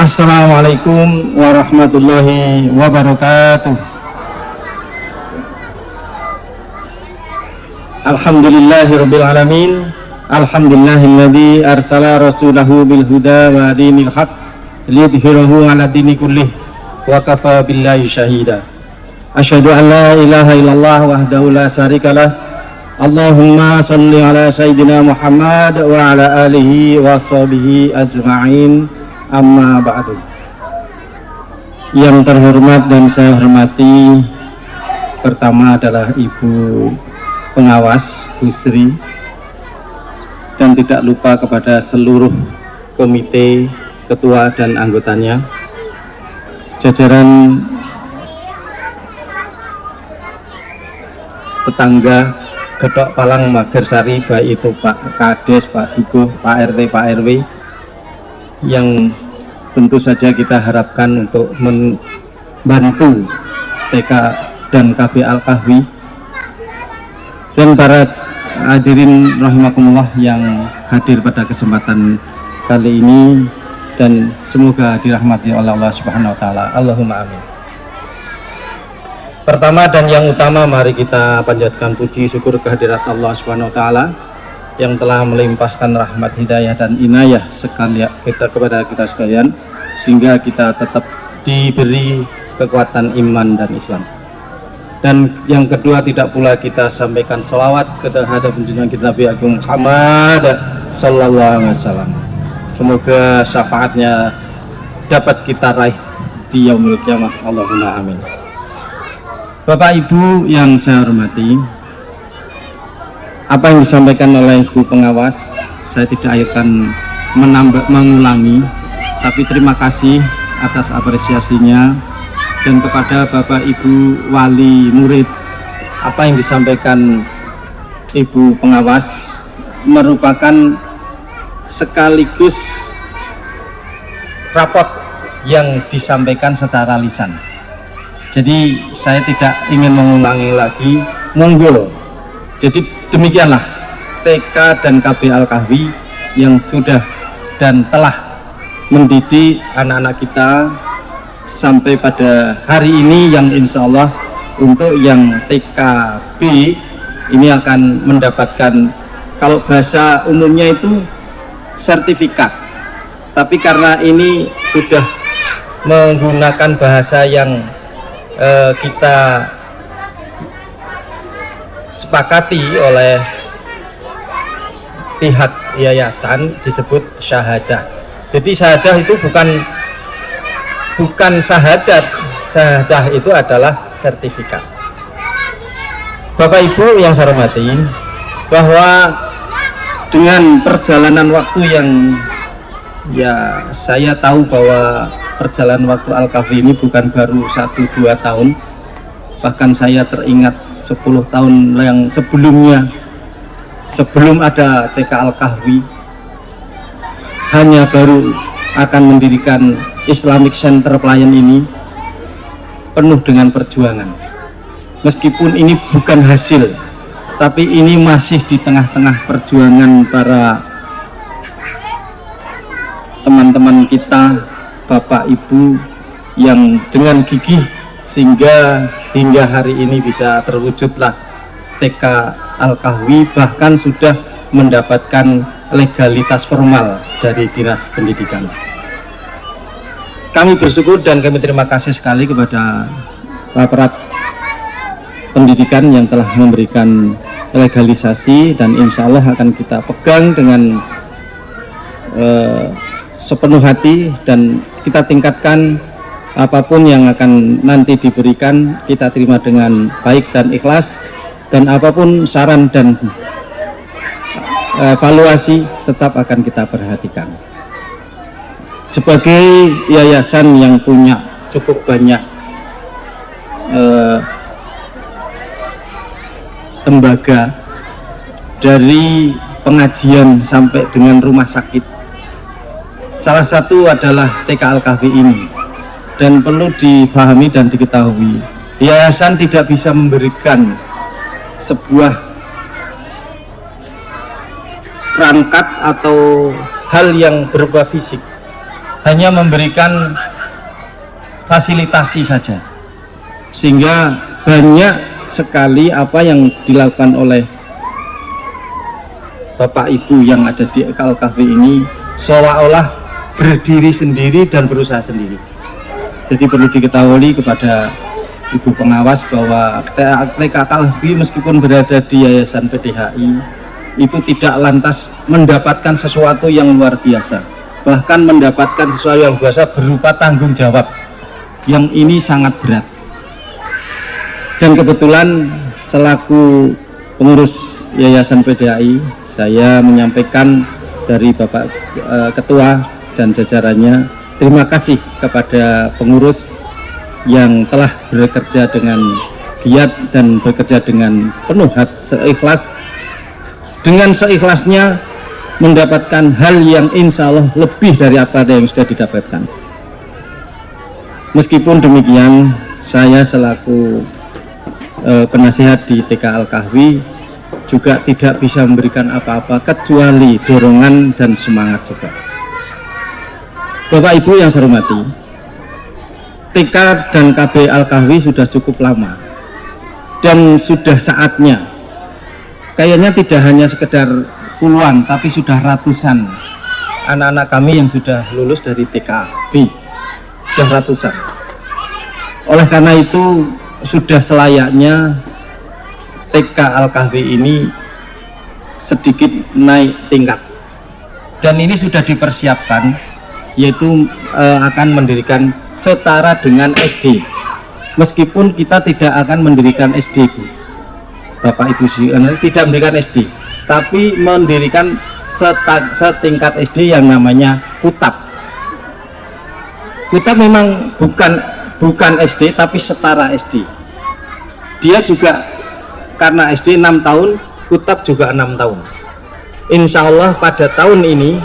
Assalamualaikum warahmatullahi wabarakatuh. Alhamdulillahirabbil alamin. Alhamdulillahilladzi arsala rasulahu bil huda wa dinil haq liyudhhirahu 'ala dini kullih wa kafa billahi syahida. Asyhadu an la ilaha illallah wahdahu la syarikalah. Allahumma shalli ala sayyidina Muhammad wa ala alihi wa sahbihi ajma'in. Amma ba'du. Yang terhormat dan saya hormati, pertama adalah Ibu Pengawas Bu Sri, dan tidak lupa kepada seluruh komite, ketua dan anggotanya, jajaran tetangga Gedok Palang Magersari, baik itu Pak Kades, Pak Dukuh, Pak RT, Pak RW, yang tentu saja kita harapkan untuk membantu TK dan KB Al-Kahfi, dan para hadirin rahimakumullah yang hadir pada kesempatan kali ini, dan semoga dirahmati oleh Allah Subhanahu wa taala. Allahumma amin. Pertama dan yang utama, mari kita panjatkan puji syukur kehadirat Allah Subhanahu wa taala yang telah melimpahkan rahmat, hidayah dan inayah kepada kita sekalian, sehingga kita tetap diberi kekuatan iman dan Islam. Dan yang kedua, tidak pula kita sampaikan selawat terhadap junjungan kita Nabi Agung Muhammad sallallahu alaihi wasallam. Semoga syafaatnya dapat kita raih di yaumil qiyamah. Allahumma amin. Bapak Ibu yang saya hormati, apa yang disampaikan oleh Ibu Pengawas saya tidak akan mengulangi, tapi terima kasih atas apresiasinya. Dan kepada Bapak Ibu wali murid, apa yang disampaikan Ibu Pengawas merupakan sekaligus rapot yang disampaikan secara lisan. Jadi saya tidak ingin mengulangi lagi, monggo. Jadi demikianlah TK dan KB Al-Kahfi yang sudah dan telah mendidik anak-anak kita sampai pada hari ini, yang insya Allah untuk yang TKB ini akan mendapatkan, kalau bahasa umumnya itu sertifikat, tapi karena ini sudah menggunakan bahasa yang kita sepakati oleh pihak yayasan, disebut syahadah. Jadi syahadah itu bukan syahadat, syahadah itu adalah sertifikat. Bapak Ibu yang saya hormati, bahwa dengan perjalanan waktu yang saya tahu bahwa perjalanan waktu Al-Kahfi ini bukan baru 1-2 tahun, bahkan saya teringat 10 tahun yang sebelumnya, sebelum ada TK Al-Kahfi, hanya baru akan mendirikan Islamic Center Pelayan ini, penuh dengan perjuangan. Meskipun ini bukan hasil, tapi ini masih di tengah-tengah perjuangan para teman-teman kita, Bapak Ibu, yang dengan gigih sehingga hingga hari ini bisa terwujudlah TK Al-Kahfi, bahkan sudah mendapatkan legalitas formal dari Dinas Pendidikan. Kami bersyukur dan kami terima kasih sekali kepada aparat pendidikan yang telah memberikan legalisasi, dan insya Allah akan kita pegang dengan sepenuh hati, dan kita tingkatkan apapun yang akan nanti diberikan, kita terima dengan baik dan ikhlas, dan apapun saran dan evaluasi tetap akan kita perhatikan. Sebagai yayasan yang punya cukup banyak tembaga, dari pengajian sampai dengan rumah sakit, salah satu adalah TK Al-Kahfi ini. Dan perlu dipahami dan diketahui, yayasan tidak bisa memberikan sebuah perangkat atau hal yang berupa fisik, hanya memberikan fasilitasi saja, sehingga banyak sekali apa yang dilakukan oleh Bapak Ibu yang ada di Al-Kahfi ini seolah-olah berdiri sendiri dan berusaha sendiri. Jadi perlu diketahui kepada Ibu pengawas bahwa TK Al-Kahfi meskipun berada di Yayasan PDHI itu tidak lantas mendapatkan sesuatu yang luar biasa, bahkan mendapatkan sesuatu yang biasa berupa tanggung jawab yang ini sangat berat. Dan kebetulan selaku pengurus Yayasan PDHI, saya menyampaikan dari Bapak Ketua dan jajarannya, terima kasih kepada pengurus yang telah bekerja dengan giat dan bekerja dengan penuh hati, dengan seikhlasnya mendapatkan hal yang insya Allah lebih dari apa yang sudah didapatkan. Meskipun demikian, saya selaku penasihat di TK Al-Kahfi juga tidak bisa memberikan apa-apa kecuali dorongan dan semangat juga. Bapak Ibu yang saya hormati, TK dan KB Al-Kahfi sudah cukup lama dan sudah saatnya, kayaknya tidak hanya sekedar puluhan tapi sudah ratusan anak-anak kami yang sudah lulus dari TKB, sudah ratusan. Oleh karena itu sudah selayaknya TK Al-Kahfi ini sedikit naik tingkat, dan ini sudah dipersiapkan, yaitu akan mendirikan setara dengan SD. Meskipun kita tidak akan mendirikan SD, Bu, Bapak Ibu tidak mendirikan SD, tapi mendirikan setingkat SD yang namanya Kutab. Kutab memang bukan SD tapi setara SD. Dia juga karena SD 6 tahun, Kutab juga 6 tahun. Insya Allah pada tahun ini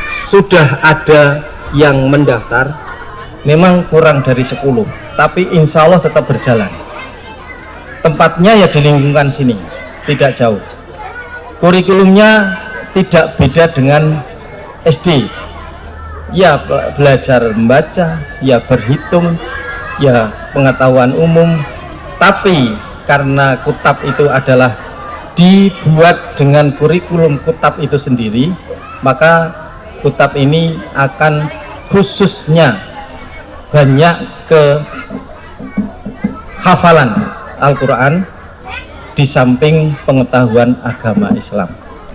sudah ada yang mendaftar, memang kurang dari 10, tapi insya Allah tetap berjalan. Tempatnya ya di lingkungan sini, tidak jauh. Kurikulumnya tidak beda dengan SD, ya belajar membaca, ya berhitung, ya pengetahuan umum. Tapi karena Kutab itu adalah dibuat dengan kurikulum Kutab itu sendiri, maka Kutab ini akan khususnya banyak ke hafalan Al-Quran di samping pengetahuan agama Islam.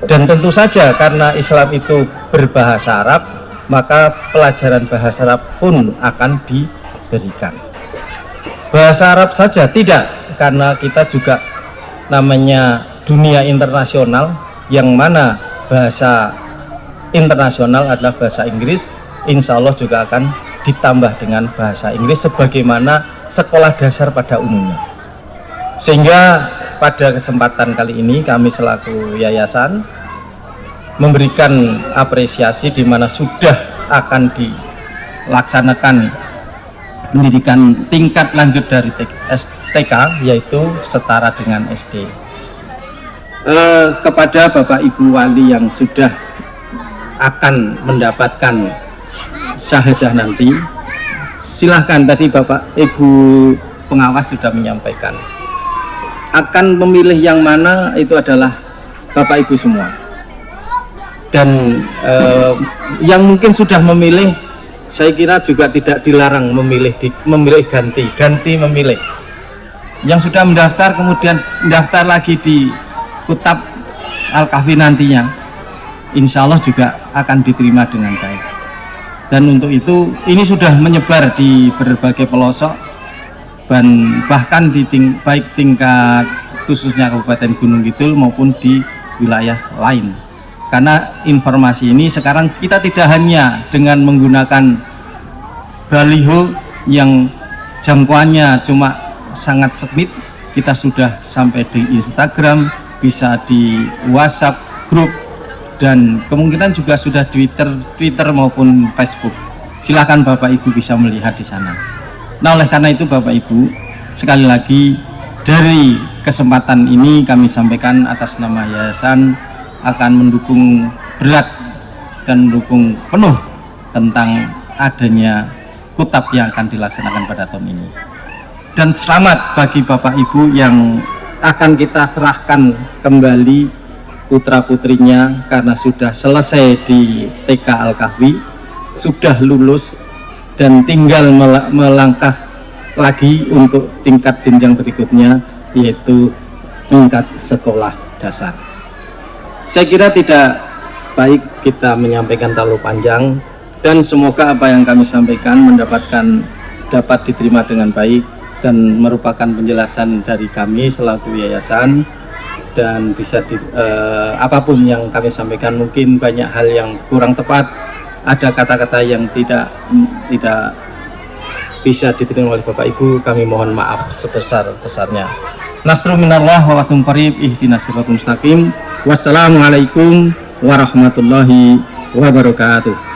Dan tentu saja karena Islam itu berbahasa Arab, maka pelajaran bahasa Arab pun akan diberikan. Bahasa Arab saja tidak, karena kita juga namanya dunia internasional, yang mana bahasa internasional adalah bahasa Inggris. Insya Allah juga akan ditambah dengan bahasa Inggris sebagaimana sekolah dasar pada umumnya. Sehingga pada kesempatan kali ini kami selaku yayasan memberikan apresiasi di mana sudah akan dilaksanakan pendidikan tingkat lanjut dari TK, yaitu setara dengan SD. Kepada Bapak Ibu Wali yang sudah akan mendapatkan syahadah nanti, silahkan, tadi Bapak Ibu pengawas sudah menyampaikan, akan memilih yang mana itu adalah Bapak Ibu semua. Dan yang mungkin sudah memilih, saya kira juga tidak dilarang memilih ganti memilih. Yang sudah mendaftar kemudian mendaftar lagi di Kutab Al-Kahfi nantinya, insya Allah juga akan diterima dengan baik. Dan untuk itu ini sudah menyebar di berbagai pelosok, dan bahkan di baik tingkat khususnya Kabupaten Gunung Kidul maupun di wilayah lain. Karena informasi ini sekarang kita tidak hanya dengan menggunakan baliho yang jangkauannya cuma sangat sempit, kita sudah sampai di Instagram, bisa di WhatsApp grup, dan kemungkinan juga sudah Twitter maupun Facebook. Silahkan Bapak Ibu bisa melihat di sana. Nah, oleh karena itu Bapak Ibu, sekali lagi dari kesempatan ini kami sampaikan atas nama yayasan akan mendukung berat dan mendukung penuh tentang adanya kutab yang akan dilaksanakan pada tahun ini. Dan selamat bagi Bapak Ibu yang akan kita serahkan kembali putra-putrinya karena sudah selesai di TK Al-Kahfi, sudah lulus dan tinggal melangkah lagi untuk tingkat jenjang berikutnya, yaitu tingkat sekolah dasar. Saya kira tidak baik kita menyampaikan terlalu panjang, dan semoga apa yang kami sampaikan dapat diterima dengan baik dan merupakan penjelasan dari kami selaku yayasan, dan bisa apapun yang kami sampaikan, mungkin banyak hal yang kurang tepat, ada kata-kata yang tidak bisa diterima oleh Bapak Ibu, kami mohon maaf sebesar-besarnya. Nasrul minallah wa watum qarib, ihdinas siratal mustaqim. Wassalamualaikum warahmatullahi wabarakatuh.